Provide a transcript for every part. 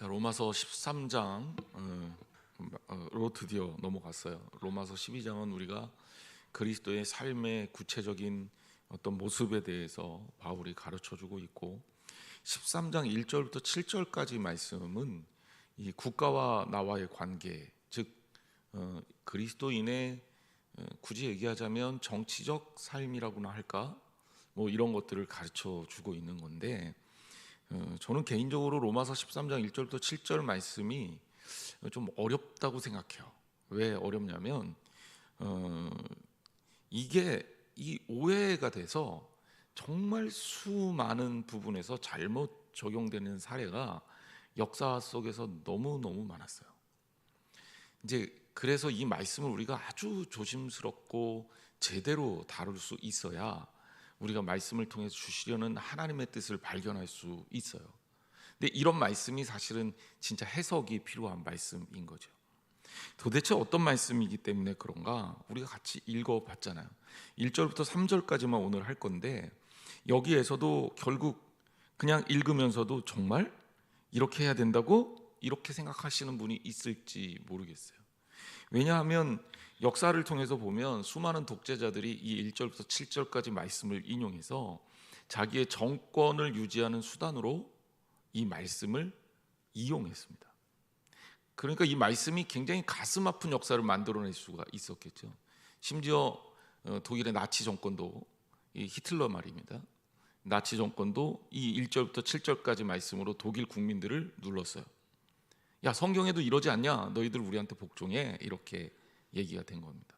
자, 로마서 13장로 드디어 넘어갔어요. 로마서 12장은 우리가 그리스도의 삶의 구체적인 어떤 모습에 대해서 바울이 가르쳐주고 있고, 13장 1절부터 7절까지 말씀은 이 국가와 나와의 관계, 즉 그리스도인의 굳이 얘기하자면 정치적 삶이라고나 할까, 뭐 이런 것들을 가르쳐주고 있는 건데, 저는 개인적으로 로마서 13장 1절부터 7절 말씀이 좀 어렵다고 생각해요. 왜 어렵냐면 이게 이 오해가 돼서 정말 수많은 부분에서 잘못 적용되는 사례가 역사 속에서 너무너무 많았어요. 이제 그래서 이 말씀을 우리가 아주 조심스럽고 제대로 다룰 수 있어야 우리가 말씀을 통해서 주시려는 하나님의 뜻을 발견할 수 있어요. 근데 이런 말씀이 사실은 진짜 해석이 필요한 말씀인 거죠. 도대체 어떤 말씀이기 때문에 그런가 우리가 같이 읽어봤잖아요. 1절부터 3절까지만 오늘 할 건데, 여기에서도 결국 그냥 읽으면서도 정말 이렇게 해야 된다고 이렇게 생각하시는 분이 있을지 모르겠어요. 왜냐하면 역사를 통해서 보면 수많은 독재자들이 이 1절부터 7절까지 말씀을 인용해서 자기의 정권을 유지하는 수단으로 이 말씀을 이용했습니다. 그러니까 이 말씀이 굉장히 가슴 아픈 역사를 만들어낼 수가 있었겠죠. 심지어 독일의 나치 정권도, 이 히틀러 말입니다, 나치 정권도 이 1절부터 7절까지 말씀으로 독일 국민들을 눌렀어요. 야, 성경에도 이러지 않냐? 너희들 우리한테 복종해. 이렇게 얘기가 된 겁니다.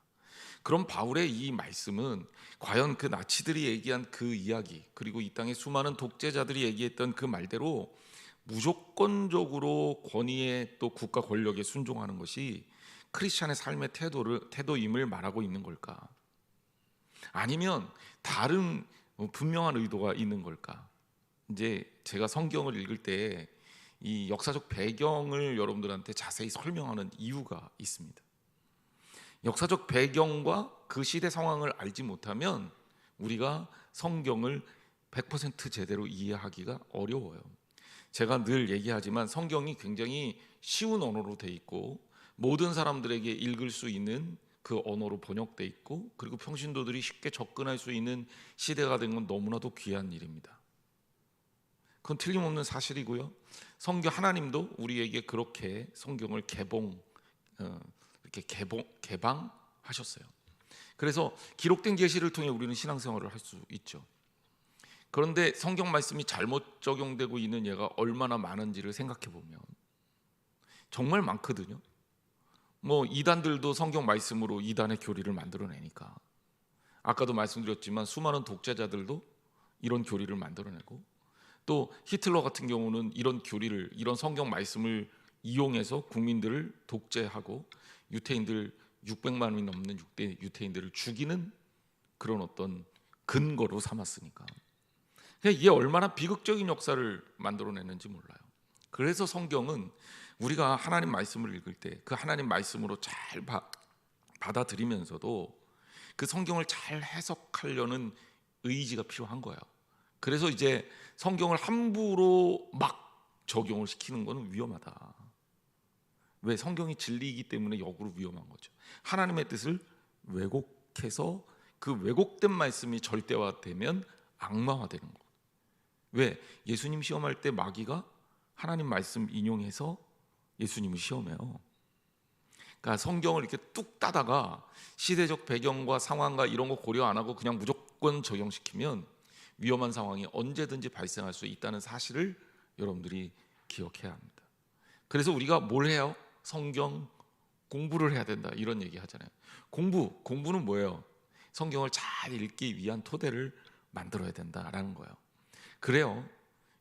그럼 바울의 이 말씀은 과연 그 나치들이 얘기한 그 이야기, 그리고 이 땅의 수많은 독재자들이 얘기했던 그 말대로 무조건적으로 권위에 또 국가 권력에 순종하는 것이 크리스찬의 삶의 태도임을 말하고 있는 걸까? 아니면 다른 분명한 의도가 있는 걸까? 이제 제가 성경을 읽을 때 이 역사적 배경을 여러분들한테 자세히 설명하는 이유가 있습니다. 역사적 배경과 그 시대 상황을 알지 못하면 우리가 성경을 100% 제대로 이해하기가 어려워요. 제가 늘 얘기하지만 성경이 굉장히 쉬운 언어로 돼 있고 모든 사람들에게 읽을 수 있는 그 언어로 번역돼 있고, 그리고 평신도들이 쉽게 접근할 수 있는 시대가 된 건 너무나도 귀한 일입니다. 그건 틀림없는 사실이고요. 성경 하나님도 우리에게 그렇게 성경을 개방하셨어요. 그래서 기록된 계시를 통해 우리는 신앙생활을 할 수 있죠. 그런데 성경 말씀이 잘못 적용되고 있는 예가 얼마나 많은지를 생각해 보면 정말 많거든요. 뭐 이단들도 성경 말씀으로 이단의 교리를 만들어내니까, 아까도 말씀드렸지만 수많은 독재자들도 이런 교리를 만들어내고, 또 히틀러 같은 경우는 이런 교리를, 이런 성경 말씀을 이용해서 국민들을 독재하고 유태인들 600만이 넘는 유태인들을 죽이는 그런 어떤 근거로 삼았으니까 이게 얼마나 비극적인 역사를 만들어내는지 몰라요. 그래서 성경은 우리가 하나님 말씀을 읽을 때 그 하나님 말씀으로 잘 받아들이면서도 그 성경을 잘 해석하려는 의지가 필요한 거예요. 그래서 이제 성경을 함부로 막 적용을 시키는 것은 위험하다. 왜? 성경이 진리이기 때문에 역으로 위험한 거죠. 하나님의 뜻을 왜곡해서 그 왜곡된 말씀이 절대화되면 악마화되는 거예요. 왜? 예수님 시험할 때 마귀가 하나님 말씀 인용해서 예수님을 시험해요. 그러니까 성경을 이렇게 뚝 따다가 시대적 배경과 상황과 이런 거 고려 안 하고 그냥 무조건 적용시키면 위험한 상황이 언제든지 발생할 수 있다는 사실을 여러분들이 기억해야 합니다. 그래서 우리가 뭘 해요? 성경 공부를 해야 된다, 이런 얘기 하잖아요. 공부는 뭐예요? 성경을 잘 읽기 위한 토대를 만들어야 된다라는 거예요. 그래요.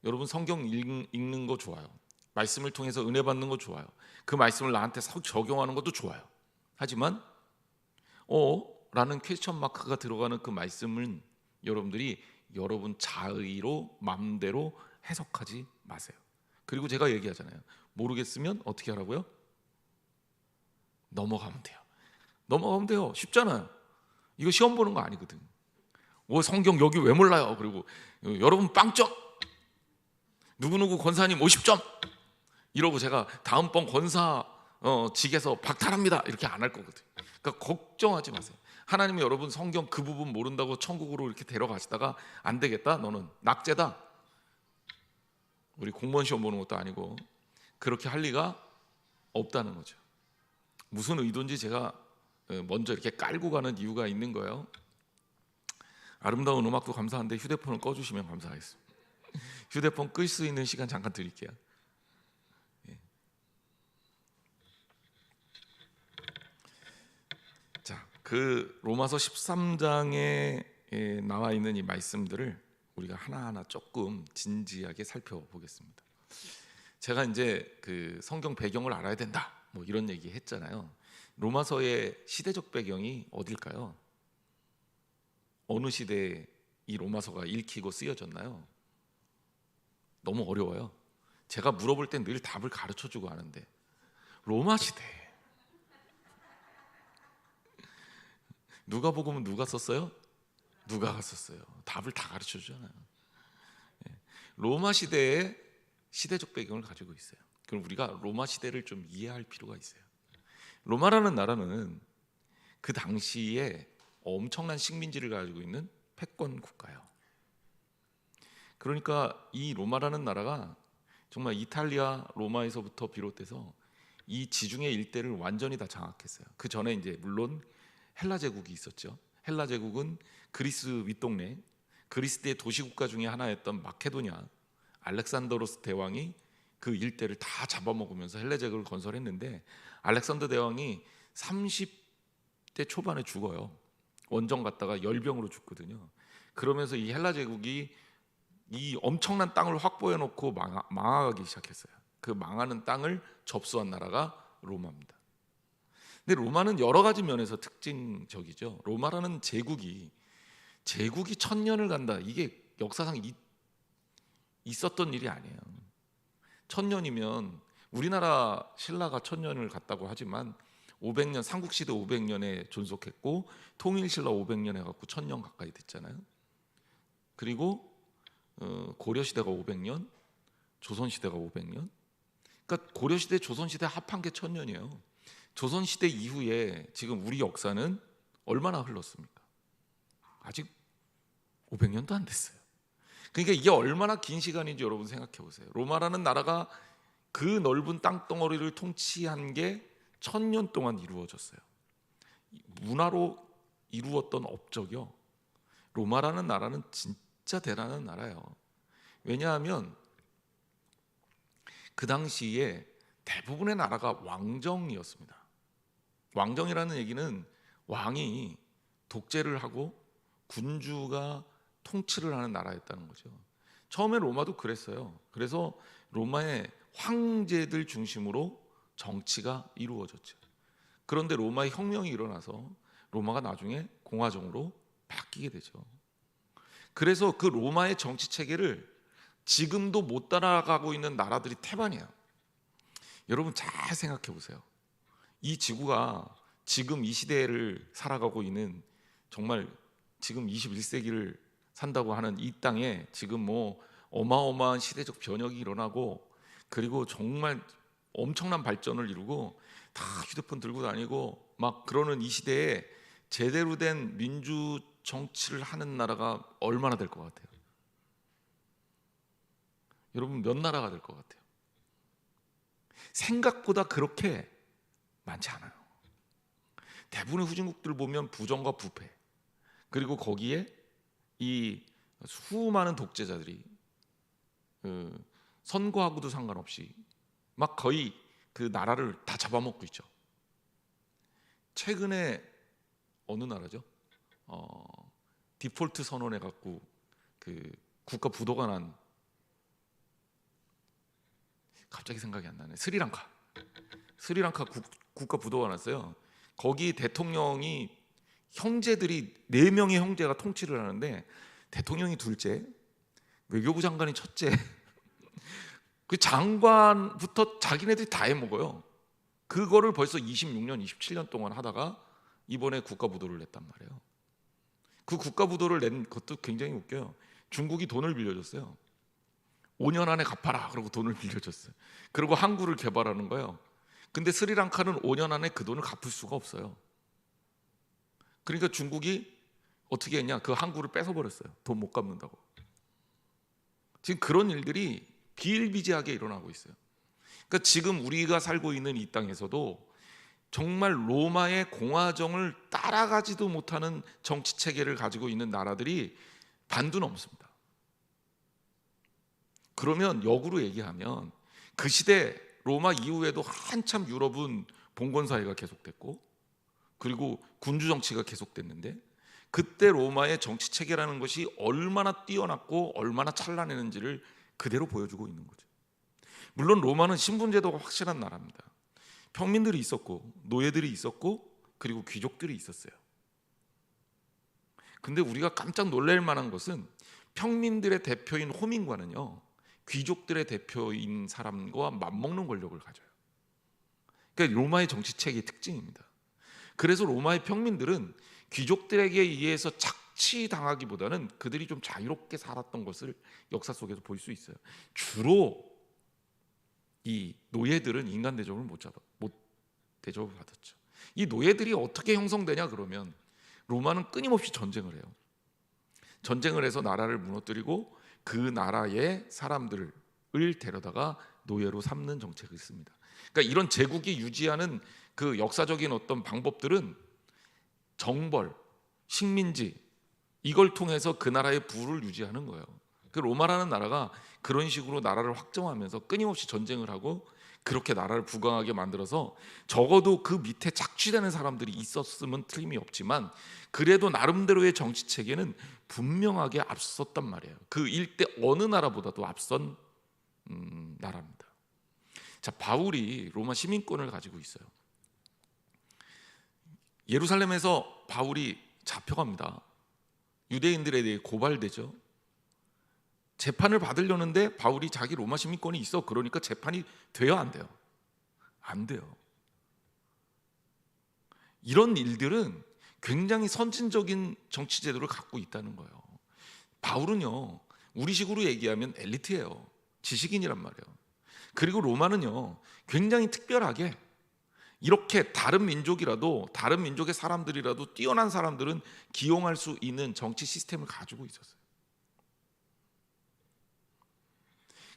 여러분 성경 읽는 거 좋아요. 말씀을 통해서 은혜 받는 거 좋아요. 그 말씀을 나한테 적용하는 것도 좋아요. 하지만 라는 퀘스천 마크가 들어가는 그 말씀은 여러분들이 여러분 자의로 마음대로 해석하지 마세요. 그리고 제가 얘기하잖아요. 모르겠으면 어떻게 하라고요? 넘어가면 돼요. 쉽잖아요. 이거 시험 보는 거 아니거든. 성경 여기 왜 몰라요? 그리고 여러분 빵점, 누구누구 권사님 50점, 이러고 제가 다음번 권사 직에서 박탈합니다 이렇게 안 할 거거든요. 그러니까 걱정하지 마세요. 하나님이 여러분 성경 그 부분 모른다고 천국으로 이렇게 데려가시다가 안 되겠다, 너는 낙제다, 우리 공무원 시험 보는 것도 아니고 그렇게 할 리가 없다는 거죠. 무슨 의도인지 제가 먼저 이렇게 깔고 가는 이유가 있는 거예요. 아름다운 음악도 감사한데 휴대폰을 꺼주시면 감사하겠습니다. 휴대폰 끌 수 있는 시간 잠깐 드릴게요. 자, 그 로마서 13장에 나와 있는 이 말씀들을 우리가 하나하나 조금 진지하게 살펴보겠습니다. 제가 이제 그 성경 배경을 알아야 된다 뭐 이런 얘기 했잖아요. 로마서의 시대적 배경이 어딜까요? 어느 시대에 이 로마서가 읽히고 쓰여졌나요? 너무 어려워요. 제가 물어볼 땐 늘 답을 가르쳐주고 하는데 로마 시대. 누가복음은 누가 썼어요? 누가가 썼어요. 답을 다 가르쳐주잖아요. 로마 시대의 시대적 배경을 가지고 있어요. 그럼 우리가 로마 시대를 좀 이해할 필요가 있어요. 로마라는 나라는 그 당시에 엄청난 식민지를 가지고 있는 패권 국가예요. 그러니까 이 로마라는 나라가 정말 이탈리아 로마에서부터 비롯해서 이 지중해 일대를 완전히 다 장악했어요. 그 전에 이제 물론 헬라 제국이 있었죠. 헬라 제국은 그리스 윗동네, 그리스의 도시국가 중에 하나였던 마케도냐, 알렉산더로스 대왕이 그 일대를 다 잡아먹으면서 헬라 제국을 건설했는데 알렉산더 대왕이 30대 초반에 죽어요. 원정 갔다가 열병으로 죽거든요. 그러면서 이 헬라 제국이 이 엄청난 땅을 확보해 놓고 망하기 시작했어요. 그 망하는 땅을 접수한 나라가 로마입니다. 근데 로마는 여러 가지 면에서 특징적이죠. 로마라는 제국이 1000년을 간다. 이게 역사상 있었던 일이 아니에요. 1000년이면 우리나라 신라가 1000년을 갔다고 하지만 500년 삼국시대 500년에 존속했고 통일신라 500년 해갖고 1000년 가까이 됐잖아요. 그리고 고려시대가 500년, 조선시대가 500년. 그러니까 고려시대, 조선시대 합한 게 1000년이에요. 조선시대 이후에 지금 우리 역사는 얼마나 흘렀습니까? 아직 500년도 안 됐어요. 그러니까 이게 얼마나 긴 시간인지 여러분 생각해 보세요. 로마라는 나라가 그 넓은 땅덩어리를 통치한 게 1000년 동안 이루어졌어요. 문화로 이루었던 업적이요. 로마라는 나라는 진짜 대단한 나라예요. 왜냐하면 그 당시에 대부분의 나라가 왕정이었습니다. 왕정이라는 얘기는 왕이 독재를 하고 군주가 통치를 하는 나라였다는 거죠. 처음에 로마도 그랬어요. 그래서 로마의 황제들 중심으로 정치가 이루어졌죠. 그런데 로마의 혁명이 일어나서 로마가 나중에 공화정으로 바뀌게 되죠. 그래서 그 로마의 정치 체계를 지금도 못 따라가고 있는 나라들이 태반이에요. 여러분 잘 생각해 보세요. 이 지구가 지금 이 시대를 살아가고 있는, 정말 지금 21세기를 산다고 하는 이 땅에 지금 뭐 어마어마한 시대적 변혁이 일어나고, 그리고 정말 엄청난 발전을 이루고 다 휴대폰 들고 다니고 막 그러는 이 시대에 제대로 된 민주 정치를 하는 나라가 얼마나 될 것 같아요? 여러분 몇 나라가 될 것 같아요? 생각보다 그렇게 많지 않아요. 대부분의 후진국들 보면 부정과 부패, 그리고 거기에 이 수많은 독재자들이 선거하고도 상관없이 막 거의 그 나라를 다 잡아먹고 있죠. 최근에 어느 나라죠? 디폴트 선언해 갖고 그 국가 부도가 난, 갑자기 생각이 안 나네. 스리랑카 국가 부도가 났어요. 거기 대통령이 형제들이 4명의 형제가 통치를 하는데 대통령이 둘째, 외교부 장관이 첫째, 그 장관부터 자기네들이 다 해먹어요. 그거를 벌써 26년, 27년 동안 하다가 이번에 국가 부도를 냈단 말이에요. 그 국가 부도를 낸 것도 굉장히 웃겨요. 중국이 돈을 빌려줬어요. 5년 안에 갚아라. 그러고 돈을 빌려줬어요. 그리고 항구를 개발하는 거예요. 근데 스리랑카는 5년 안에 그 돈을 갚을 수가 없어요. 그러니까 중국이 어떻게 했냐? 그 항구를 뺏어버렸어요. 돈 못 갚는다고. 지금 그런 일들이 비일비재하게 일어나고 있어요. 그러니까 지금 우리가 살고 있는 이 땅에서도 정말 로마의 공화정을 따라가지도 못하는 정치 체계를 가지고 있는 나라들이 반도 넘습니다. 그러면 역으로 얘기하면 그 시대 로마 이후에도 한참 유럽은 봉건 사회가 계속됐고 그리고 군주 정치가 계속됐는데 그때 로마의 정치 체계라는 것이 얼마나 뛰어났고 얼마나 찬란했는지를 그대로 보여주고 있는 거죠. 물론 로마는 신분제도가 확실한 나라입니다. 평민들이 있었고 노예들이 있었고 그리고 귀족들이 있었어요. 근데 우리가 깜짝 놀랄 만한 것은 평민들의 대표인 호민관은요 귀족들의 대표인 사람과 맞먹는 권력을 가져요. 그러니까 로마의 정치 체계의 특징입니다. 그래서 로마의 평민들은 귀족들에게 의해서 착취당하기보다는 그들이 좀 자유롭게 살았던 것을 역사 속에서 볼 수 있어요. 주로 이 노예들은 인간 대접을 못 대접을 받았죠. 이 노예들이 어떻게 형성되냐 그러면 로마는 끊임없이 전쟁을 해요. 전쟁을 해서 나라를 무너뜨리고 그 나라의 사람들을 데려다가 노예로 삼는 정책을 씁니다. 그러니까 이런 제국이 유지하는 그 역사적인 어떤 방법들은 정벌, 식민지 이걸 통해서 그 나라의 부를 유지하는 거예요. 그 로마라는 나라가 그런 식으로 나라를 확정하면서 끊임없이 전쟁을 하고 그렇게 나라를 부강하게 만들어서 적어도 그 밑에 착취되는 사람들이 있었으면 틀림이 없지만 그래도 나름대로의 정치 체계는 분명하게 앞섰단 말이에요. 그 일대 어느 나라보다도 앞선 나라입니다. 자, 바울이 로마 시민권을 가지고 있어요. 예루살렘에서 바울이 잡혀갑니다. 유대인들에 대해 고발되죠. 재판을 받으려는데 바울이 자기 로마 시민권이 있어. 그러니까 재판이 돼요, 안 돼요? 안 돼요. 이런 일들은 굉장히 선진적인 정치 제도를 갖고 있다는 거예요. 바울은요, 우리식으로 얘기하면 엘리트예요. 지식인이란 말이에요. 그리고 로마는요, 굉장히 특별하게 이렇게 다른 민족이라도 다른 민족의 사람들이라도 뛰어난 사람들은 기용할 수 있는 정치 시스템을 가지고 있었어요.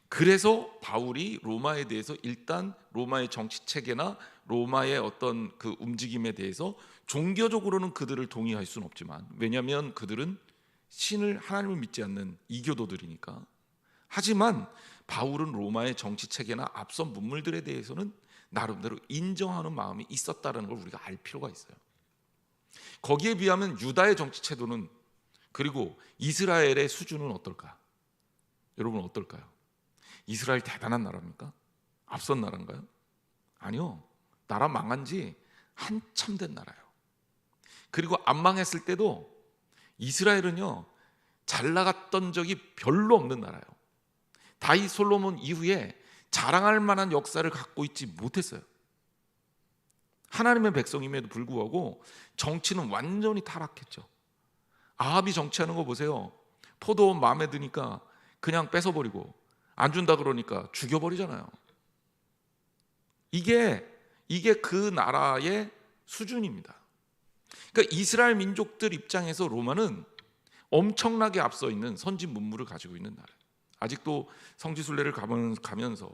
그래서 바울이 로마에 대해서 일단 로마의 정치 체계나 로마의 어떤 그 움직임에 대해서 종교적으로는 그들을 동의할 수는 없지만 왜냐하면 그들은 신을 하나님을 믿지 않는 이교도들이니까. 하지만 바울은 로마의 정치 체계나 앞선 문물들에 대해서는 나름대로 인정하는 마음이 있었다는 걸 우리가 알 필요가 있어요. 거기에 비하면 유다의 정치 체도는 그리고 이스라엘의 수준은 어떨까? 여러분 어떨까요? 이스라엘 대단한 나라입니까? 앞선 나라인가요? 아니요. 나라 망한 지 한참 된 나라예요. 그리고 안 망했을 때도 이스라엘은요 잘 나갔던 적이 별로 없는 나라예요. 다윗 솔로몬 이후에 자랑할 만한 역사를 갖고 있지 못했어요. 하나님의 백성임에도 불구하고 정치는 완전히 타락했죠. 아합이 정치하는 거 보세요. 포도원 마음에 드니까 그냥 뺏어버리고 안 준다 그러니까 죽여버리잖아요. 이게 그 나라의 수준입니다. 그러니까 이스라엘 민족들 입장에서 로마는 엄청나게 앞서 있는 선진 문물을 가지고 있는 나라예요. 아직도 성지순례를 가면서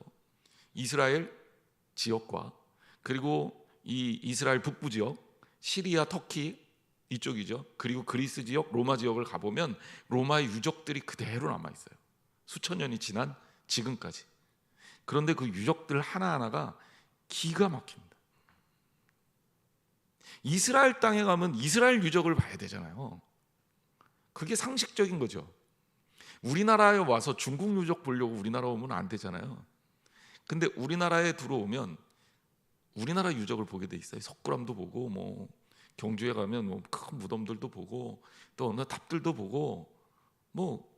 이스라엘 지역과 그리고 이 이스라엘 북부 지역, 시리아, 터키 이쪽이죠. 그리고 그리스 지역, 로마 지역을 가보면 로마의 유적들이 그대로 남아있어요. 수천 년이 지난 지금까지. 그런데 그 유적들 하나하나가 기가 막힙니다. 이스라엘 땅에 가면 이스라엘 유적을 봐야 되잖아요. 그게 상식적인 거죠. 우리나라에 와서 중국 유적 보려고 우리나라 오면 안 되잖아요. 근데 우리나라에 들어오면 우리나라 유적을 보게 돼 있어요. 석굴암도 보고 뭐 경주에 가면 뭐 큰 무덤들도 보고 또 어느 답들도 보고 뭐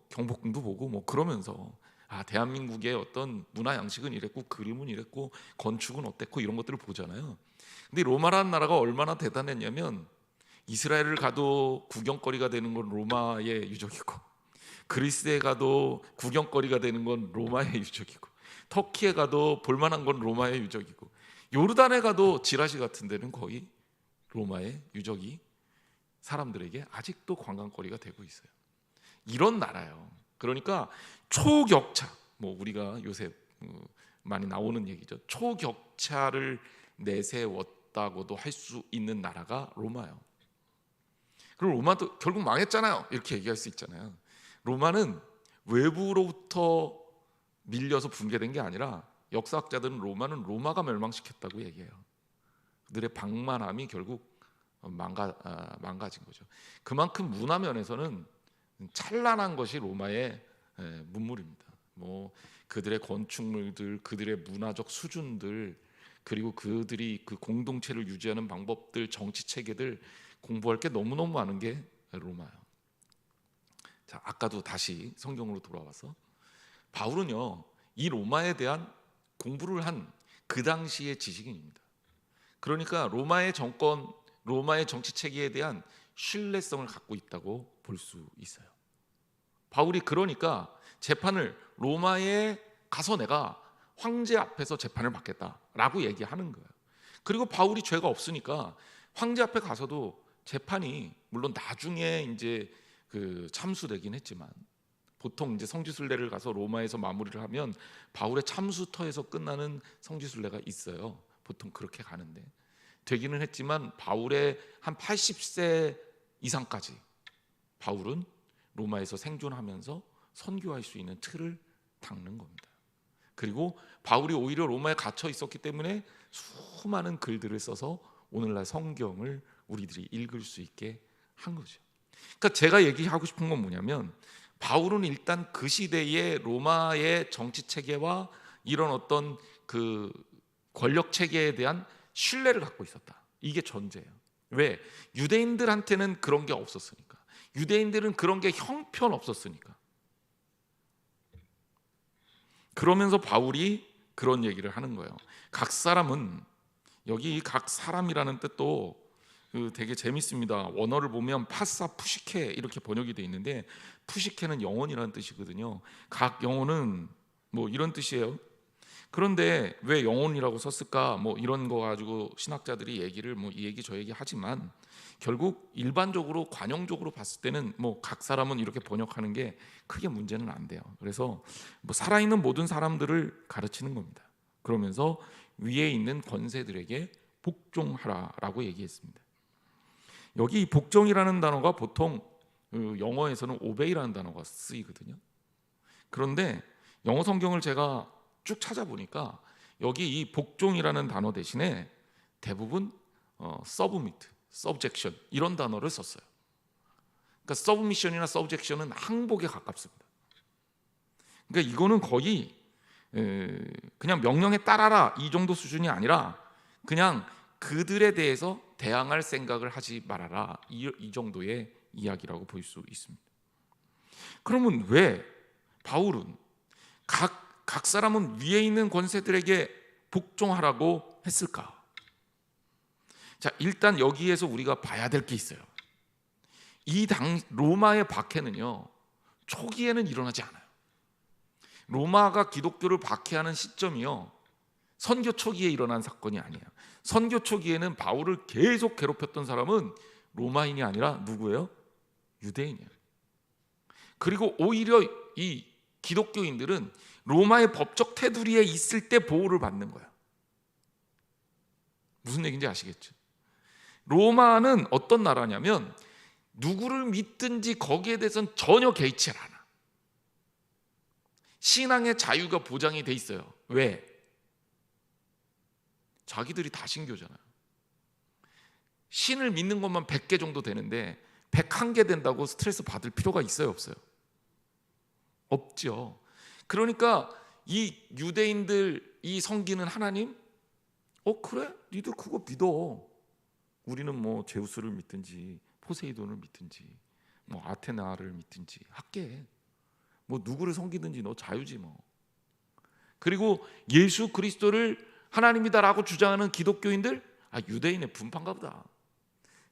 경복궁도 보고 뭐 그러면서 아 대한민국의 어떤 문화 양식은 이랬고 그림은 이랬고 건축은 어땠고 이런 것들을 보잖아요. 근데 로마라는 나라가 얼마나 대단했냐면 이스라엘을 가도 구경거리가 되는 건 로마의 유적이고 그리스에 가도 구경거리가 되는 건 로마의 유적이고, 터키에 가도 볼만한 건 로마의 유적이고, 요르단에 가도 지라시 같은 데는 거의 로마의 유적이 사람들에게 아직도 관광거리가 되고 있어요. 이런 나라예요. 그러니까 초격차, 뭐 우리가 요새 많이 나오는 얘기죠. 초격차를 내세웠다고도 할 수 있는 나라가 로마예요. 그리고 로마도 결국 망했잖아요. 이렇게 얘기할 수 있잖아요. 로마는 외부로부터 밀려서 붕괴된 게 아니라, 역사학자들은 로마는 로마가 멸망시켰다고 얘기해요. 그들의 방만함이 결국 망가진 거죠. 그만큼 문화 면에서는 찬란한 것이 로마의 문물입니다. 뭐 그들의 건축물들, 그들의 문화적 수준들, 그리고 그들이 그 공동체를 유지하는 방법들, 정치 체계들, 공부할 게 너무너무 많은 게 로마예요. 자, 아까도 다시 성경으로 돌아와서 바울은요, 이 로마에 대한 공부를 한 그 당시의 지식인입니다. 그러니까 로마의 정권, 로마의 정치 체계에 대한 신뢰성을 갖고 있다고 볼 수 있어요. 바울이 그러니까 재판을, 로마에 가서 내가 황제 앞에서 재판을 받겠다라고 얘기하는 거예요. 그리고 바울이 죄가 없으니까 황제 앞에 가서도 재판이, 물론 나중에 이제 그 참수되긴 했지만, 보통 이제 성지순례를 가서 로마에서 마무리를 하면 바울의 참수터에서 끝나는 성지순례가 있어요. 보통 그렇게 가는데 되기는 했지만, 바울의 한 80세 이상까지 바울은 로마에서 생존하면서 선교할 수 있는 틀을 닦는 겁니다. 그리고 바울이 오히려 로마에 갇혀 있었기 때문에 수많은 글들을 써서 오늘날 성경을 우리들이 읽을 수 있게 한 거죠. 그러니까 제가 얘기하고 싶은 건 뭐냐면, 바울은 일단 그 시대의 로마의 정치 체계와 이런 어떤 그 권력 체계에 대한 신뢰를 갖고 있었다. 이게 전제예요. 왜? 유대인들한테는 그런 게 없었으니까. 유대인들은 그런 게 형편없었으니까. 그러면서 바울이 그런 얘기를 하는 거예요. 각 사람은, 여기 각 사람이라는 뜻도 되게 재밌습니다. 원어를 보면 파사 푸시케 이렇게 번역이 돼 있는데, 푸시케는 영혼이라는 뜻이거든요. 각 영혼은 뭐 이런 뜻이에요. 그런데 왜 영혼이라고 썼을까? 뭐 이런 거 가지고 신학자들이 얘기를 뭐 이 얘기 저 얘기 하지만, 결국 일반적으로 관용적으로 봤을 때는 뭐 각 사람은 이렇게 번역하는 게 크게 문제는 안 돼요. 그래서 뭐 살아있는 모든 사람들을 가르치는 겁니다. 그러면서 위에 있는 권세들에게 복종하라라고 얘기했습니다. 여기 복종이라는 단어가 보통 영어에서는 오베이라는 단어가 쓰이거든요. 그런데 영어 성경을 제가 쭉 찾아보니까 여기 이 복종이라는 단어 대신에 대부분 submit, subjection 이런 단어를 썼어요. 그러니까 submission이나 subjection은 항복에 가깝습니다. 그러니까 이거는 거의 그냥 명령에 따라라 이 정도 수준이 아니라, 그냥 그들에 대해서 대항할 생각을 하지 말아라, 이 정도의 이야기라고 볼 수 있습니다. 그러면 왜 바울은 각 사람은 위에 있는 권세들에게 복종하라고 했을까? 자, 일단 여기에서 우리가 봐야 될 게 있어요. 이 로마의 박해는요, 초기에는 일어나지 않아요. 로마가 기독교를 박해하는 시점이요, 선교 초기에 일어난 사건이 아니에요. 선교 초기에는 바울을 계속 괴롭혔던 사람은 로마인이 아니라 누구예요? 유대인이에요. 그리고 오히려 이 기독교인들은 로마의 법적 테두리에 있을 때 보호를 받는 거야. 무슨 얘기인지 아시겠죠? 로마는 어떤 나라냐면, 누구를 믿든지 거기에 대해서는 전혀 개의치 않아. 신앙의 자유가 보장이 돼 있어요. 왜? 자기들이 다 신교잖아요. 신을 믿는 것만 100개 정도 되는데 101개 된다고 스트레스 받을 필요가 있어요, 없어요? 없죠. 그러니까 이 유대인들, 이 섬기는 하나님, 그래? 니들 그거 믿어. 우리는 뭐 제우스를 믿든지 포세이돈을 믿든지 뭐 아테나를 믿든지 할게. 뭐 누구를 섬기든지 너 자유지 뭐. 그리고 예수 그리스도를 하나님이다라고 주장하는 기독교인들, 유대인의 분파인가 보다.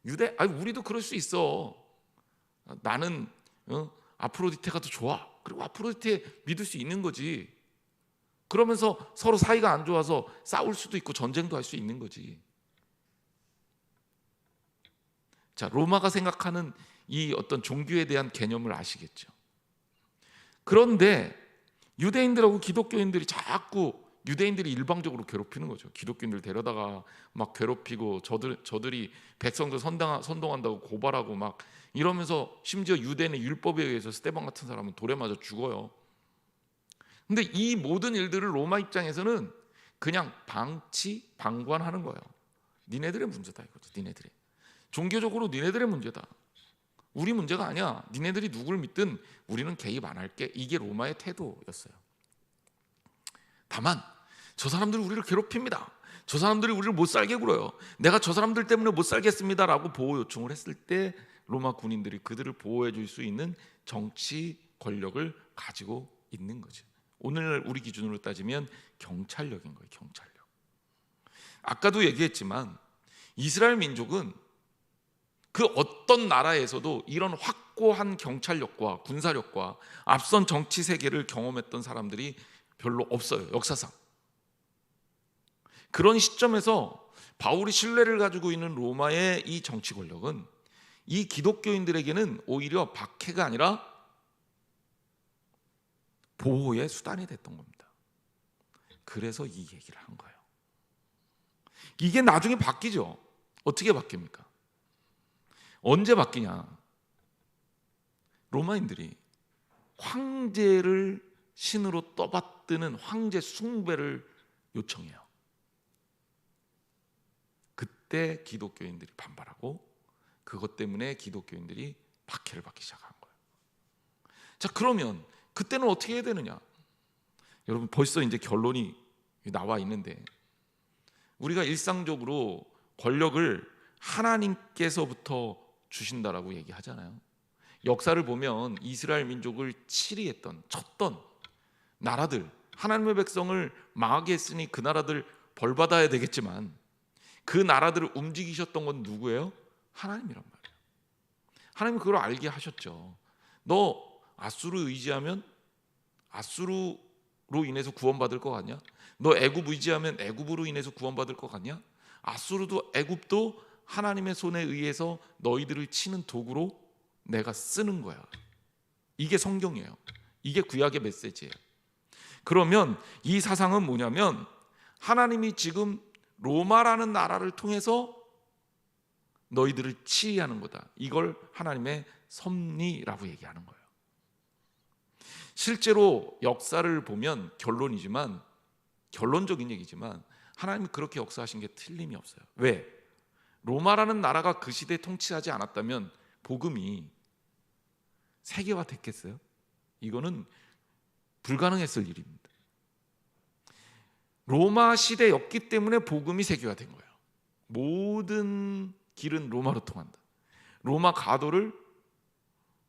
우리도 그럴 수 있어. 나는 아프로디테가 더 좋아. 그리고 아프로디테 믿을 수 있는 거지. 그러면서 서로 사이가 안 좋아서 싸울 수도 있고 전쟁도 할 수 있는 거지. 자, 로마가 생각하는 이 어떤 종교에 대한 개념을 아시겠죠? 그런데 유대인들하고 기독교인들이 자꾸 유대인들이 일방적으로 괴롭히는 거죠. 기독교인들 데려다가 막 괴롭히고 저들이 백성들 선동한다고 고발하고 막 이러면서 심지어 유대인의 율법에 의해서 스데반 같은 사람은 돌에 맞아 죽어요. 근데 이 모든 일들을 로마 입장에서는 그냥 방관하는 거예요. 니네들의 문제다 이거죠. 니네들의 종교적으로 니네들의 문제다. 우리 문제가 아니야. 니네들이 누굴 믿든 우리는 개입 안 할게. 이게 로마의 태도였어요. 다만 저 사람들이 우리를 괴롭힙니다. 저 사람들이 우리를 못 살게 굴어요. 내가 저 사람들 때문에 못 살겠습니다라고 보호 요청을 했을 때 로마 군인들이 그들을 보호해 줄 수 있는 정치 권력을 가지고 있는 거죠. 오늘 우리 기준으로 따지면 경찰력인 거예요. 경찰력. 아까도 얘기했지만 이스라엘 민족은 그 어떤 나라에서도 이런 확고한 경찰력과 군사력과 앞선 정치 세계를 경험했던 사람들이 별로 없어요. 역사상. 그런 시점에서 바울이 신뢰를 가지고 있는 로마의 이 정치 권력은 이 기독교인들에게는 오히려 박해가 아니라 보호의 수단이 됐던 겁니다. 그래서 이 얘기를 한 거예요. 이게 나중에 바뀌죠. 어떻게 바뀝니까? 언제 바뀌냐? 로마인들이 황제를 신으로 떠받드는 황제 숭배를 요청해요. 그때 기독교인들이 반발하고 그것 때문에 기독교인들이 박해를 받기 시작한 거예요. 자, 그러면 그때는 어떻게 해야 되느냐? 여러분 벌써 이제 결론이 나와 있는데 우리가 일상적으로 권력을 하나님께서부터 주신다라고 얘기하잖아요. 역사를 보면 이스라엘 민족을 치리했던 쳤던 나라들, 하나님의 백성을 망하게 했으니 그 나라들 벌받아야 되겠지만 그 나라들을 움직이셨던 건 누구예요? 하나님이란 말이에요. 하나님은 그걸 알게 하셨죠. 너 아수르 의지하면 아수르로 인해서 구원받을 것 같냐? 너 애굽 의지하면 애굽으로 인해서 구원받을 것 같냐? 아수르도 애굽도 하나님의 손에 의해서 너희들을 치는 도구로 내가 쓰는 거야. 이게 성경이에요. 이게 구약의 메시지예요. 그러면 이 사상은 뭐냐면 하나님이 지금 로마라는 나라를 통해서 너희들을 치리하는 거다. 이걸 하나님의 섭리라고 얘기하는 거예요. 실제로 역사를 보면 결론적인 얘기지만 하나님이 그렇게 역사하신 게 틀림이 없어요. 왜? 로마라는 나라가 그 시대에 통치하지 않았다면 복음이 세계화 됐겠어요? 이거는 불가능했을 일입니다. 로마 시대였기 때문에 복음이 세계화된 거예요. 모든 길은 로마로 통한다. 로마 가도를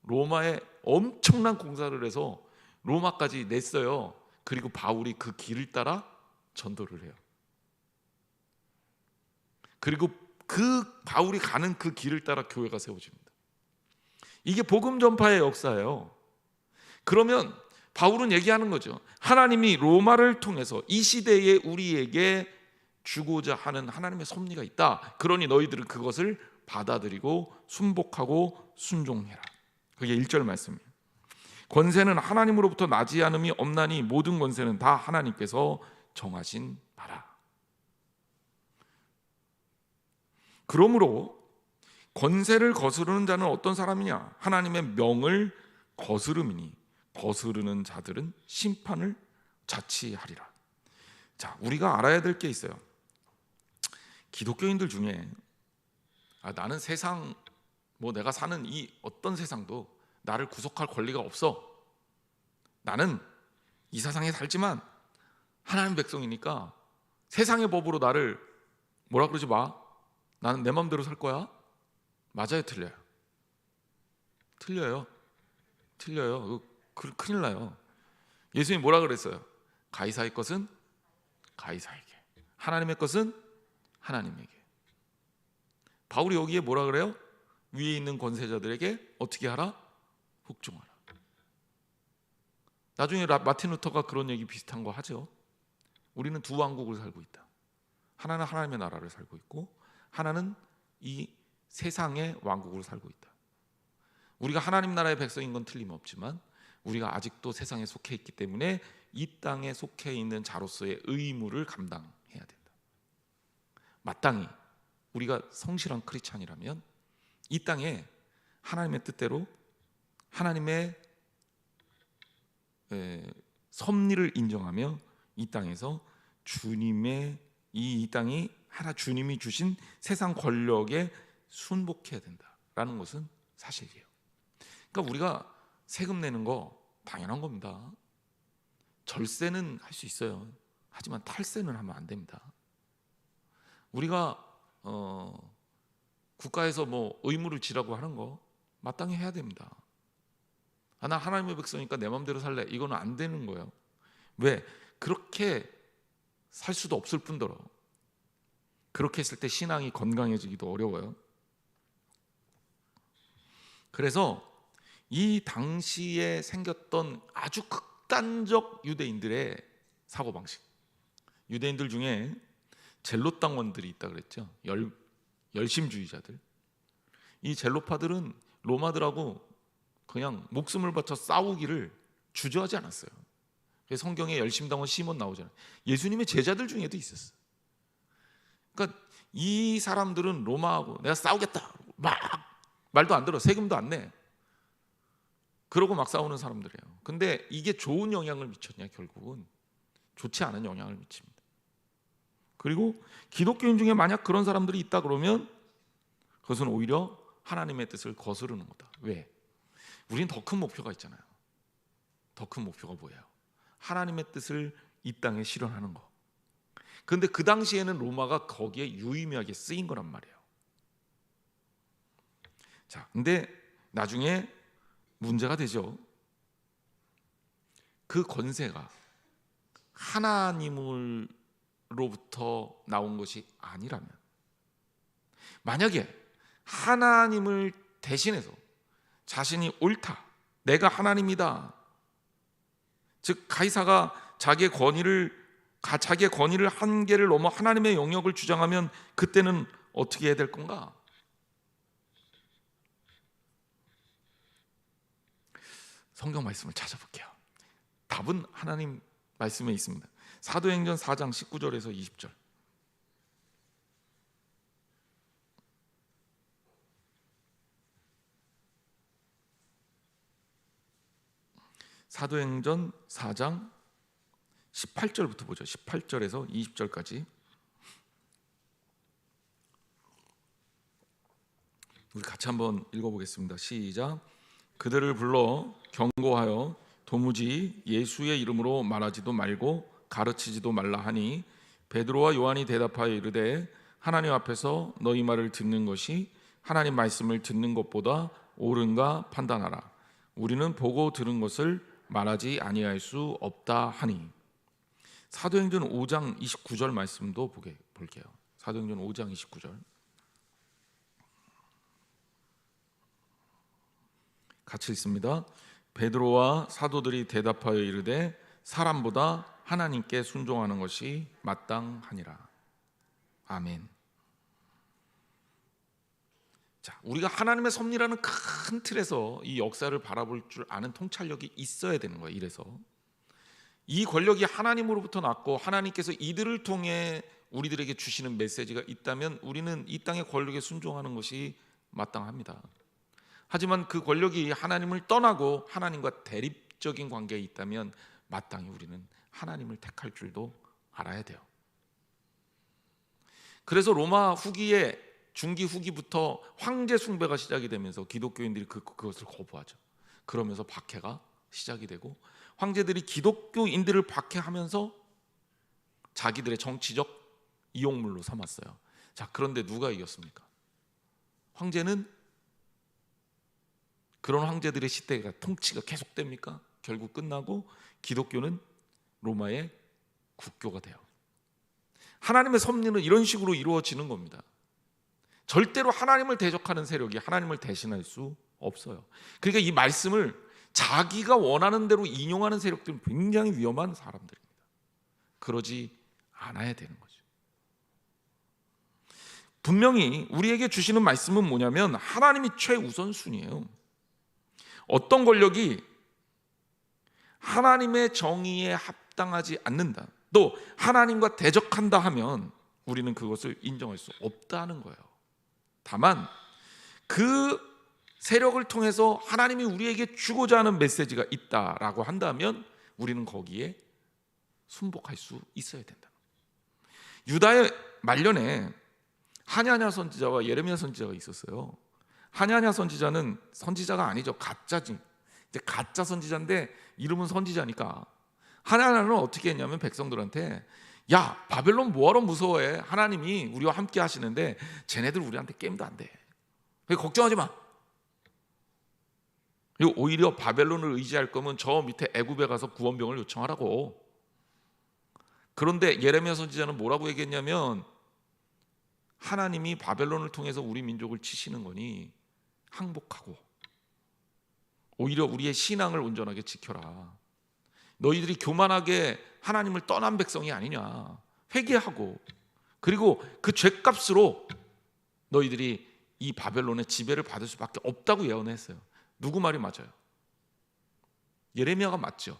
로마에 엄청난 공사를 해서 로마까지 냈어요. 그리고 바울이 그 길을 따라 전도를 해요. 그리고 그 바울이 가는 그 길을 따라 교회가 세워집니다. 이게 복음 전파의 역사예요. 그러면 바울은 얘기하는 거죠. 하나님이 로마를 통해서 이 시대에 우리에게 주고자 하는 하나님의 섭리가 있다. 그러니 너희들은 그것을 받아들이고 순복하고 순종해라. 그게 1절 말씀이에요. 권세는 하나님으로부터 나지 않음이 없나니 모든 권세는 다 하나님께서 정하신 바라. 그러므로 권세를 거스르는 자는 어떤 사람이냐? 하나님의 명을 거스름이니 거스르는 자들은 심판을 자치하리라. 자, 우리가 알아야 될 게 있어요. 기독교인들 중에 나는 세상 내가 사는 이 어떤 세상도 나를 구속할 권리가 없어. 나는 이 세상에 살지만 하나님 백성이니까 세상의 법으로 나를 뭐라 그러지 마. 나는 내 마음대로 살 거야. 맞아요, 틀려요? 틀려요. 큰일 나요. 예수님이 뭐라 그랬어요? 가이사의 것은 가이사에게, 하나님의 것은 하나님에게. 바울이 여기에 뭐라 그래요? 위에 있는 권세자들에게 어떻게 하라? 복종하라. 나중에 마틴 루터가 그런 얘기 비슷한 거 하죠. 우리는 두 왕국을 살고 있다. 하나는 하나님의 나라를 살고 있고 하나는 이 세상의 왕국을 살고 있다. 우리가 하나님 나라의 백성인 건 틀림없지만 우리가 아직도 세상에 속해 있기 때문에 이 땅에 속해 있는 자로서의 의무를 감당해야 된다. 마땅히 우리가 성실한 크리스찬이라면 이 땅에 하나님의 뜻대로 하나님의 섭리를 인정하며 이 땅에서 주님의 이 땅이 하나 주님이 주신 세상 권력에 순복해야 된다라는 것은 사실이에요. 그러니까 우리가 세금 내는 거 당연한 겁니다. 절세는 할 수 있어요. 하지만 탈세는 하면 안 됩니다. 우리가 국가에서 뭐 의무를 지라고 하는 거 마땅히 해야 됩니다. 나 하나님의 백성이니까 내 마음대로 살래, 이거는 안 되는 거예요. 왜? 그렇게 살 수도 없을 뿐더러 그렇게 했을 때 신앙이 건강해지기도 어려워요. 그래서 이 당시에 생겼던 아주 극단적 유대인들의 사고방식, 유대인들 중에 젤롯당원들이 있다 그랬죠. 열심주의자들. 이 젤로파들은 로마들하고 그냥 목숨을 바쳐 싸우기를 주저하지 않았어요. 그래서 성경에 열심당원 시몬 나오잖아요. 예수님의 제자들 중에도 있었어요. 그러니까 이 사람들은 로마하고 내가 싸우겠다 막 말도 안 들어, 세금도 안 내, 그러고 막 싸우는 사람들이에요. 근데 이게 좋은 영향을 미쳤냐? 결국은 좋지 않은 영향을 미칩니다. 그리고 기독교인 중에 만약 그런 사람들이 있다 그러면 그것은 오히려 하나님의 뜻을 거스르는 거다. 왜? 우린 더 큰 목표가 있잖아요. 더 큰 목표가 뭐예요? 하나님의 뜻을 이 땅에 실현하는 거. 그런데 그 당시에는 로마가 거기에 유의미하게 쓰인 거란 말이에요. 자, 근데 나중에 문제가 되죠. 그 권세가 하나님으로부터 나온 것이 아니라면, 만약에 하나님을 대신해서 자신이 옳다, 내가 하나님이다, 즉 가이사가 자기의 권위를 한계를 넘어 하나님의 영역을 주장하면 그때는 어떻게 해야 될 건가? 성경 말씀을 찾아볼게요. 답은 하나님 말씀에 있습니다. 사도행전 4장 19절에서 20절. 사도행전 4장 18절부터 보죠. 18절에서 20절까지. 우리 같이 한번 읽어보겠습니다. 시작. 그들을 불러 경고하여 도무지 예수의 이름으로 말하지도 말고 가르치지도 말라 하니, 베드로와 요한이 대답하여 이르되 하나님 앞에서 너희 말을 듣는 것이 하나님 말씀을 듣는 것보다 옳은가 판단하라. 우리는 보고 들은 것을 말하지 아니할 수 없다 하니. 사도행전 5장 29절 말씀도 볼게요. 사도행전 5장 29절 같이 읽습니다. 베드로와 사도들이 대답하여 이르되 사람보다 하나님께 순종하는 것이 마땅하니라. 아멘. 자, 우리가 하나님의 섭리라는 큰 틀에서 이 역사를 바라볼 줄 아는 통찰력이 있어야 되는 거예요. 이래서 이 권력이 하나님으로부터 났고 하나님께서 이들을 통해 우리들에게 주시는 메시지가 있다면 우리는 이 땅의 권력에 순종하는 것이 마땅합니다. 하지만 그 권력이 하나님을 떠나고 하나님과 대립적인 관계에 있다면 마땅히 우리는 하나님을 택할 줄도 알아야 돼요. 그래서 로마 후기에 중기 후기부터 황제 숭배가 시작이 되면서 기독교인들이 그것을 거부하죠. 그러면서 박해가 시작이 되고 황제들이 기독교인들을 박해하면서 자기들의 정치적 이용물로 삼았어요. 자, 그런데 누가 이겼습니까? 황제는, 그런 황제들의 시대가 통치가 계속됩니까? 결국 끝나고 기독교는 로마의 국교가 돼요. 하나님의 섭리는 이런 식으로 이루어지는 겁니다. 절대로 하나님을 대적하는 세력이 하나님을 대신할 수 없어요. 그러니까 이 말씀을 자기가 원하는 대로 인용하는 세력들은 굉장히 위험한 사람들입니다. 그러지 않아야 되는 거죠. 분명히 우리에게 주시는 말씀은 뭐냐면 하나님이 최우선순위예요. 어떤 권력이 하나님의 정의에 합당하지 않는다, 또 하나님과 대적한다 하면 우리는 그것을 인정할 수 없다는 거예요. 다만 그 세력을 통해서 하나님이 우리에게 주고자 하는 메시지가 있다라고 한다면 우리는 거기에 순복할 수 있어야 된다. 유다의 말년에 하냐냐 선지자와 예레미야 선지자가 있었어요. 하냐냐 선지자는 선지자가 아니죠. 가짜지. 이제 가짜 선지자인데 이름은 선지자니까. 하냐냐는 어떻게 했냐면 백성들한테, 야, 바벨론 뭐하러 무서워해? 하나님이 우리와 함께 하시는데 쟤네들 우리한테 게임도 안 돼. 걱정하지 마. 그리고 오히려 바벨론을 의지할 거면 저 밑에 애굽에 가서 구원병을 요청하라고. 그런데 예레미야 선지자는 뭐라고 얘기했냐면, 하나님이 바벨론을 통해서 우리 민족을 치시는 거니 항복하고 오히려 우리의 신앙을 온전하게 지켜라. 너희들이 교만하게 하나님을 떠난 백성이 아니냐. 회개하고, 그리고 그 죄값으로 너희들이 이 바벨론의 지배를 받을 수밖에 없다고 예언했어요. 누구 말이 맞아요? 예레미야가 맞죠.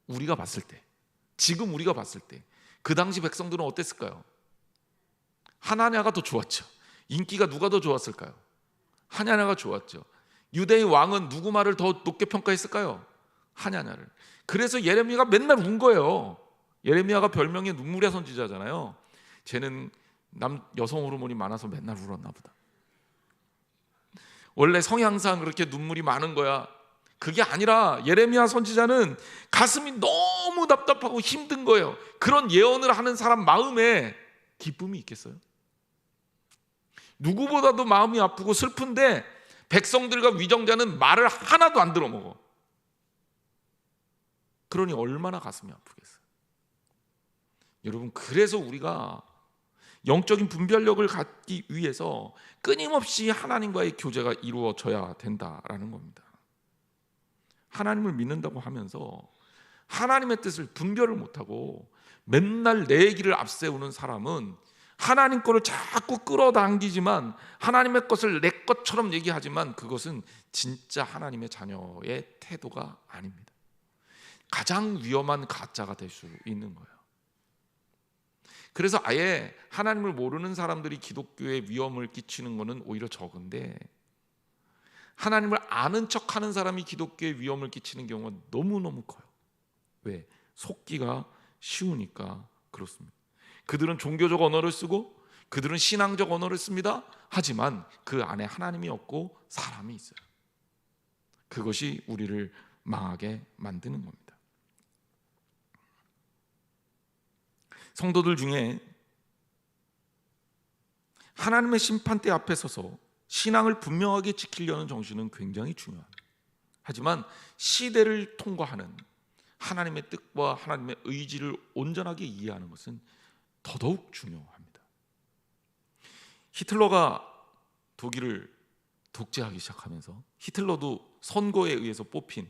우리가 봤을 때, 지금 우리가 봤을 때 그 당시 백성들은 어땠을까요? 하나냐가 더 좋았죠. 인기가 누가 더 좋았을까요? 하냐냐가 좋았죠. 유대의 왕은 누구 말을 더 높게 평가했을까요? 하냐냐를. 그래서 예레미야가 맨날 운 거예요. 예레미야가 별명이 눈물의 선지자잖아요. 쟤는 여성 호르몬이 많아서 맨날 울었나 보다. 원래 성향상 그렇게 눈물이 많은 거야. 그게 아니라 예레미야 선지자는 가슴이 너무 답답하고 힘든 거예요. 그런 예언을 하는 사람 마음에 기쁨이 있겠어요? 누구보다도 마음이 아프고 슬픈데 백성들과 위정자는 말을 하나도 안 들어먹어. 그러니 얼마나 가슴이 아프겠어요. 여러분, 그래서 우리가 영적인 분별력을 갖기 위해서 끊임없이 하나님과의 교제가 이루어져야 된다라는 겁니다. 하나님을 믿는다고 하면서 하나님의 뜻을 분별을 못하고 맨날 내 얘기를 앞세우는 사람은 하나님 거를 자꾸 끌어당기지만 하나님의 것을 내 것처럼 얘기하지만 그것은 진짜 하나님의 자녀의 태도가 아닙니다. 가장 위험한 가짜가 될 수 있는 거예요. 그래서 아예 하나님을 모르는 사람들이 기독교에 위험을 끼치는 것은 오히려 적은데, 하나님을 아는 척하는 사람이 기독교에 위험을 끼치는 경우가 너무너무 커요. 왜? 속기가 쉬우니까 그렇습니다. 그들은 종교적 언어를 쓰고 그들은 신앙적 언어를 씁니다. 하지만 그 안에 하나님이 없고 사람이 있어요. 그것이 우리를 망하게 만드는 겁니다. 성도들 중에 하나님의 심판대 앞에 서서 신앙을 분명하게 지키려는 정신은 굉장히 중요합니다. 하지만 시대를 통과하는 하나님의 뜻과 하나님의 의지를 온전하게 이해하는 것은 더더욱 중요합니다. 히틀러가 독일을 독재하기 시작하면서 히틀러도 선거에 의해서 뽑힌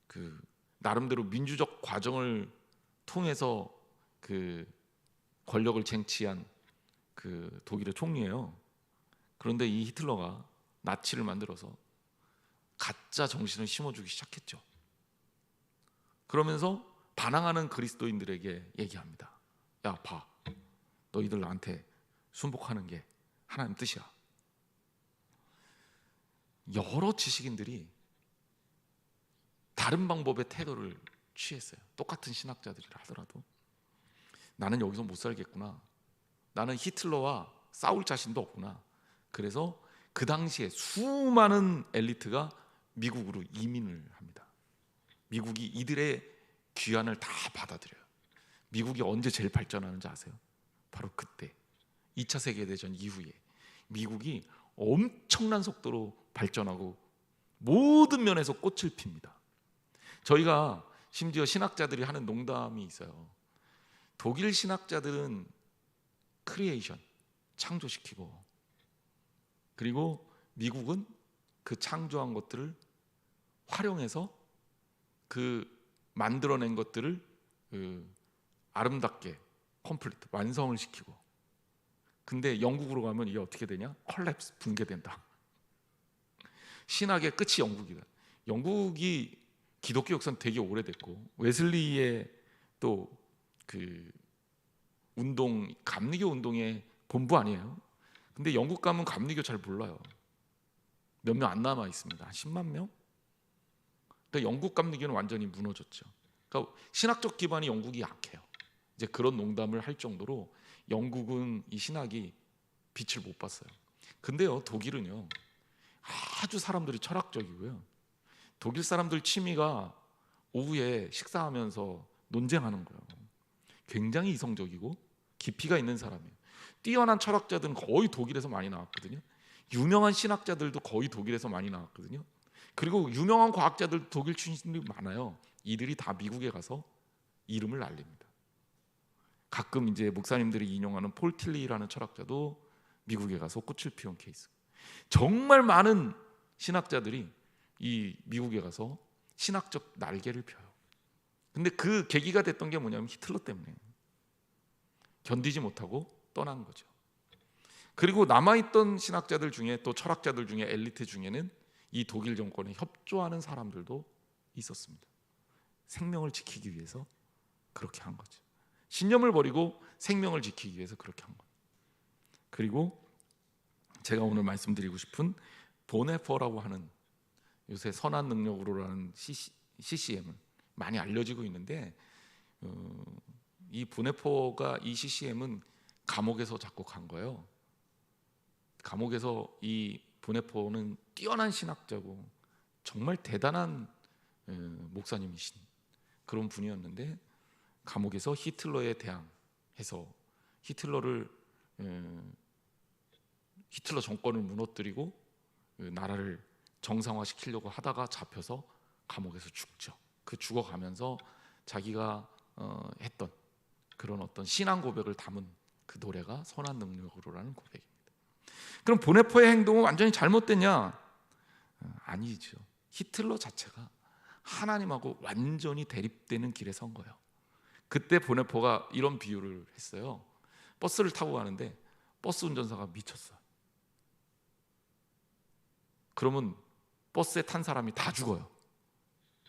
그 나름대로 민주적 과정을 통해서 그 권력을 쟁취한 그 독일의 총리예요. 그런데 이 히틀러가 나치를 만들어서 가짜 정신을 심어주기 시작했죠. 그러면서 반항하는 그리스도인들에게 얘기합니다. 야, 봐, 너희들 나한테 순복하는 게 하나님 뜻이야. 여러 지식인들이 다른 방법의 태도를 취했어요. 똑같은 신학자들이라 하더라도 나는 여기서 못 살겠구나, 나는 히틀러와 싸울 자신도 없구나. 그래서 그 당시에 수많은 엘리트가 미국으로 이민을 합니다. 미국이 이들의 귀환을 다 받아들여요. 미국이 언제 제일 발전하는지 아세요? 바로 그때 2차 세계대전 이후에 미국이 엄청난 속도로 발전하고 모든 면에서 꽃을 핍니다. 저희가 심지어 신학자들이 하는 농담이 있어요. 독일 신학자들은 크리에이션, 창조시키고, 그리고 미국은 그 창조한 것들을 활용해서 그 만들어낸 것들을 아름답게 컴플리트 완성을 시키고, 근데 영국으로 가면 이게 어떻게 되냐? 컬랩스, 붕괴된다. 신학의 끝이 영국이다. 영국이 기독교 역사는 되게 오래됐고 웨슬리의 또 그 운동, 감리교 운동의 본부 아니에요? 근데 영국 가면 감리교 잘 몰라요. 몇 명 안 남아 있습니다. 한 10만 명? 그러니까 영국 감리교는 완전히 무너졌죠. 그러니까 신학적 기반이 영국이 약해요. 이제 그런 농담을 할 정도로 영국은 이 신학이 빛을 못 봤어요. 근데요, 독일은요 아주 사람들이 철학적이고요. 독일 사람들 취미가 오후에 식사하면서 논쟁하는 거예요. 굉장히 이성적이고 깊이가 있는 사람이에요. 뛰어난 철학자들은 거의 독일에서 많이 나왔거든요. 유명한 신학자들도 거의 독일에서 많이 나왔거든요. 그리고 유명한 과학자들도 독일 출신들이 많아요. 이들이 다 미국에 가서 이름을 알립니다. 가끔 이제 목사님들이 인용하는 폴 틸리라는 철학자도 미국에 가서 꽃을 피운 케이스. 정말 많은 신학자들이 이 미국에 가서 신학적 날개를 펴요. 근데 그 계기가 됐던 게 뭐냐면 히틀러 때문에 견디지 못하고 떠난 거죠. 그리고 남아있던 신학자들 중에, 또 철학자들 중에, 엘리트 중에는 이 독일 정권에 협조하는 사람들도 있었습니다. 생명을 지키기 위해서 그렇게 한 거죠. 신념을 버리고 생명을 지키기 위해서 그렇게 한 거예요. 그리고 제가 오늘 말씀드리고 싶은 보네퍼라고 하는, 요새 선한 능력으로라는 CCM은 많이 알려지고 있는데, 이 보네퍼가, 이 CCM은 감옥에서 작곡한 거예요. 감옥에서 이 보네퍼는 뛰어난 신학자고 정말 대단한 목사님이신 그런 분이었는데, 감옥에서 히틀러에 대항해서 히틀러 정권을 무너뜨리고 나라를 정상화시키려고 하다가 잡혀서 감옥에서 죽죠. 그 죽어가면서 자기가 했던 그런 어떤 신앙 고백을 담은 그 노래가 선한 능력으로라는 고백입니다. 그럼 보네퍼의 행동은 완전히 잘못됐냐? 아니죠. 히틀러 자체가 하나님하고 완전히 대립되는 길에 선 거예요. 그때 보네퍼가 이런 비유를 했어요. 버스를 타고 가는데 버스 운전사가 미쳤어요. 그러면 버스에 탄 사람이 다 죽어요.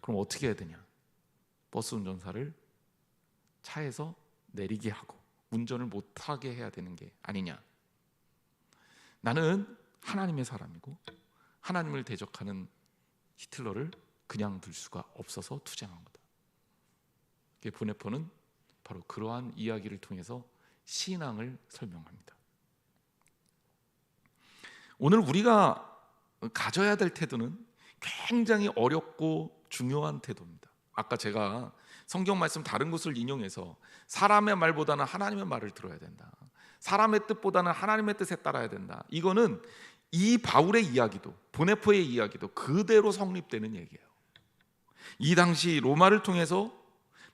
그럼 어떻게 해야 되냐? 버스 운전사를 차에서 내리게 하고 운전을 못하게 해야 되는 게 아니냐? 나는 하나님의 사람이고 하나님을 대적하는 히틀러를 그냥 둘 수가 없어서 투쟁한 거다. 보네퍼는 바로 그러한 이야기를 통해서 신앙을 설명합니다. 오늘 우리가 가져야 될 태도는 굉장히 어렵고 중요한 태도입니다. 아까 제가 성경 말씀 다른 곳을 인용해서 사람의 말보다는 하나님의 말을 들어야 된다, 사람의 뜻보다는 하나님의 뜻에 따라야 된다, 이거는 이 바울의 이야기도 보네퍼의 이야기도 그대로 성립되는 얘기예요. 이 당시 로마를 통해서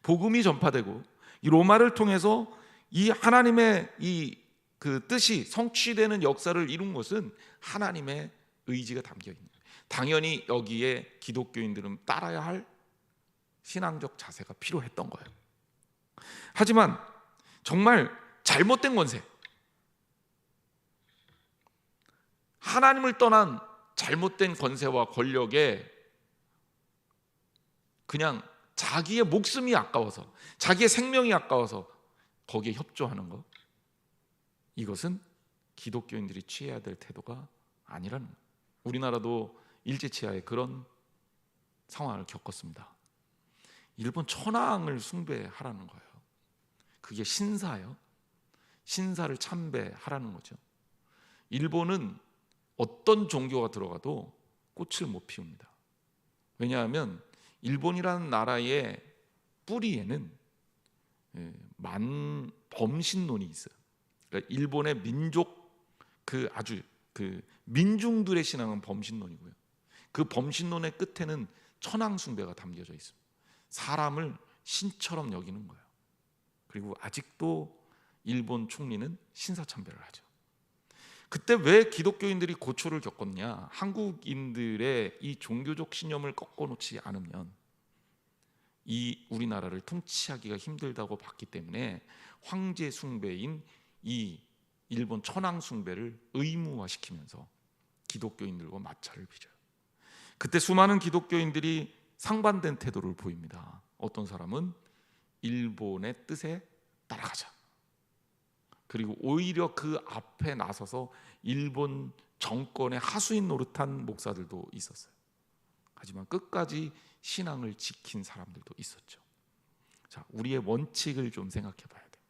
복음이 전파되고 이 로마를 통해서 이 하나님의 이 그 뜻이 성취되는 역사를 이룬 것은 하나님의 의지가 담겨 있는 거예요. 당연히 여기에 기독교인들은 따라야 할 신앙적 자세가 필요했던 거예요. 하지만 정말 잘못된 권세, 하나님을 떠난 잘못된 권세와 권력에 그냥 자기의 목숨이 아까워서, 자기의 생명이 아까워서 거기에 협조하는 것, 이것은 기독교인들이 취해야 될 태도가 아니라는 거예요. 우리나라도 일제치하에 그런 상황을 겪었습니다. 일본 천황을 숭배하라는 거예요. 그게 신사예요. 신사를 참배하라는 거죠. 일본은 어떤 종교가 들어가도 꽃을 못 피웁니다. 왜냐하면 일본이라는 나라의 뿌리에는 범신론이 있어요. 그러니까 일본의 민족 아주 민중들의 신앙은 범신론이고요. 그 범신론의 끝에는 천황 숭배가 담겨져 있습니다. 사람을 신처럼 여기는 거예요. 그리고 아직도 일본 총리는 신사 참배를 하죠. 그때 왜 기독교인들이 고초를 겪었냐? 한국인들의 이 종교적 신념을 꺾어놓지 않으면 이 우리나라를 통치하기가 힘들다고 봤기 때문에 황제 숭배인 이 일본 천황 숭배를 의무화시키면서 기독교인들과 마찰을 빚어요. 그때 수많은 기독교인들이 상반된 태도를 보입니다. 어떤 사람은 일본의 뜻에 따라가자, 그리고 오히려 그 앞에 나서서 일본 정권의 하수인 노릇한 목사들도 있었어요. 하지만 끝까지 신앙을 지킨 사람들도 있었죠. 자, 우리의 원칙을 좀 생각해 봐야 돼요.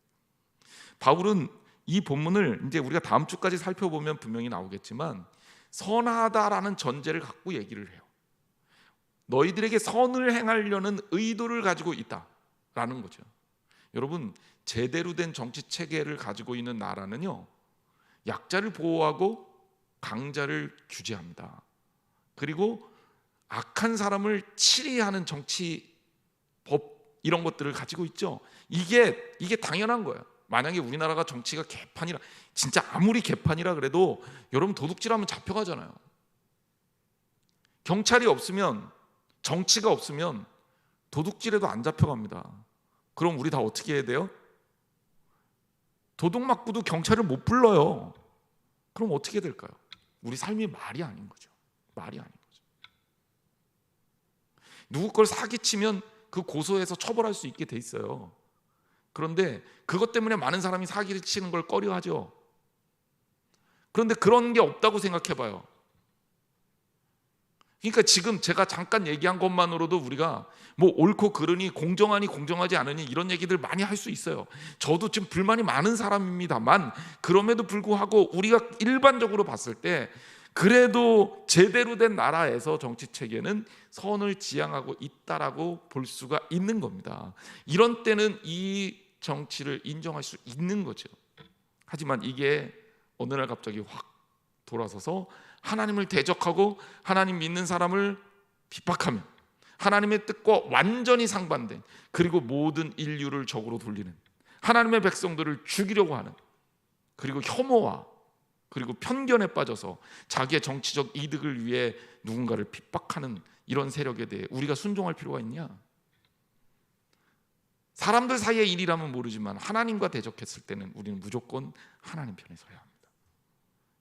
바울은 이 본문을 이제 우리가 다음 주까지 살펴보면 분명히 나오겠지만 선하다라는 전제를 갖고 얘기를 해요. 너희들에게 선을 행하려는 의도를 가지고 있다라는 거죠. 여러분, 제대로 된 정치 체계를 가지고 있는 나라는요, 약자를 보호하고 강자를 규제합니다. 그리고 악한 사람을 치리하는 정치 법, 이런 것들을 가지고 있죠. 이게 당연한 거예요. 만약에 우리나라가 정치가 개판이라, 진짜 아무리 개판이라 그래도 여러분 도둑질하면 잡혀가잖아요. 경찰이 없으면, 정치가 없으면 도둑질해도 안 잡혀갑니다. 그럼 우리 다 어떻게 해야 돼요? 도둑 맞고도 경찰을 못 불러요. 그럼 어떻게 될까요? 우리 삶이 말이 아닌 거죠. 말이 아닌 거죠. 누구 걸 사기치면 그 고소해서 처벌할 수 있게 돼 있어요. 그런데 그것 때문에 많은 사람이 사기를 치는 걸 꺼려하죠. 그런데 그런 게 없다고 생각해 봐요. 그러니까 지금 제가 잠깐 얘기한 것만으로도 우리가 뭐 옳고 그르니, 공정하니 공정하지 않으니 이런 얘기들 많이 할 수 있어요. 저도 지금 불만이 많은 사람입니다만, 그럼에도 불구하고 우리가 일반적으로 봤을 때 그래도 제대로 된 나라에서 정치 체계는 선을 지향하고 있다라고 볼 수가 있는 겁니다. 이런 때는 이 정치를 인정할 수 있는 거죠. 하지만 이게 어느 날 갑자기 확 돌아서서 하나님을 대적하고 하나님 믿는 사람을 핍박하며 하나님의 뜻과 완전히 상반된, 그리고 모든 인류를 적으로 돌리는, 하나님의 백성들을 죽이려고 하는, 그리고 혐오와 그리고 편견에 빠져서 자기의 정치적 이득을 위해 누군가를 핍박하는 이런 세력에 대해 우리가 순종할 필요가 있냐? 사람들 사이의 일이라면 모르지만 하나님과 대적했을 때는 우리는 무조건 하나님 편에 서야 합니다.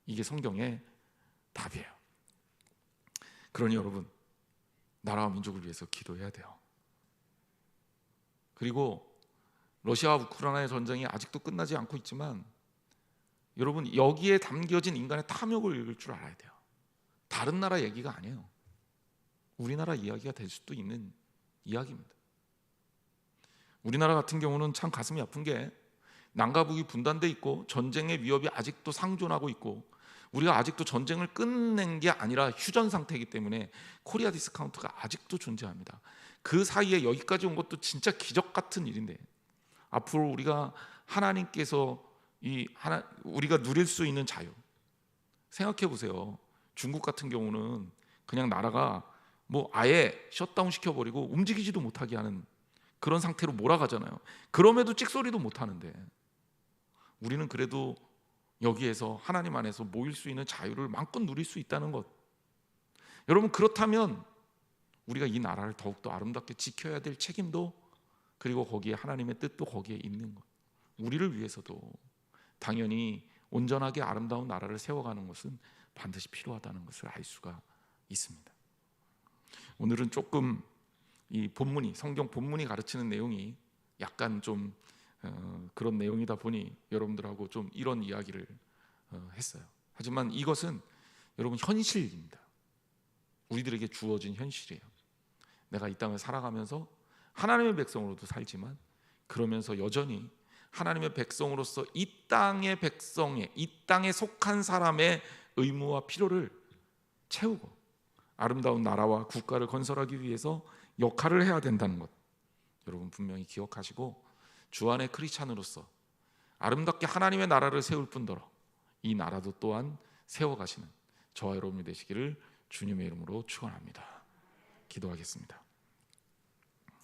이게 성경의 답이에요. 그러니 여러분, 나라와 민족을 위해서 기도해야 돼요. 그리고 러시아와 우크라이나의 전쟁이 아직도 끝나지 않고 있지만 여러분, 여기에 담겨진 인간의 탐욕을 읽을 줄 알아야 돼요. 다른 나라 얘기가 아니에요. 우리나라 이야기가 될 수도 있는 이야기입니다. 우리나라 같은 경우는 참 가슴이 아픈 게 남과 북이 분단돼 있고 전쟁의 위협이 아직도 상존하고 있고, 우리가 아직도 전쟁을 끝낸 게 아니라 휴전 상태이기 때문에 코리아 디스카운트가 아직도 존재합니다. 그 사이에 여기까지 온 것도 진짜 기적 같은 일인데, 앞으로 우리가 하나님께서 우리가 누릴 수 있는 자유, 생각해 보세요. 중국 같은 경우는 그냥 나라가 뭐 아예 셧다운 시켜버리고 움직이지도 못하게 하는 그런 상태로 몰아가잖아요. 그럼에도 찍소리도 못하는데 우리는 그래도 여기에서 하나님 안에서 모일 수 있는 자유를 마음껏 누릴 수 있다는 것. 여러분, 그렇다면 우리가 이 나라를 더욱더 아름답게 지켜야 될 책임도, 그리고 거기에 하나님의 뜻도 거기에 있는 것. 우리를 위해서도 당연히 온전하게 아름다운 나라를 세워가는 것은 반드시 필요하다는 것을 알 수가 있습니다. 오늘은 조금 이 본문이, 성경 본문이 가르치는 내용이 약간 좀 그런 내용이다 보니 여러분들하고 좀 이런 이야기를 했어요. 하지만 이것은 여러분 현실입니다. 우리들에게 주어진 현실이에요. 내가 이 땅을 살아가면서 하나님의 백성으로도 살지만, 그러면서 여전히 하나님의 백성으로서 이 땅의 백성의, 이 땅에 속한 사람의 의무와 필요를 채우고 아름다운 나라와 국가를 건설하기 위해서 역할을 해야 된다는 것, 여러분 분명히 기억하시고 주 안의 크리스찬으로서 아름답게 하나님의 나라를 세울 뿐더러 이 나라도 또한 세워가시는 저와 여러분이 되시기를 주님의 이름으로 축원합니다. 기도하겠습니다.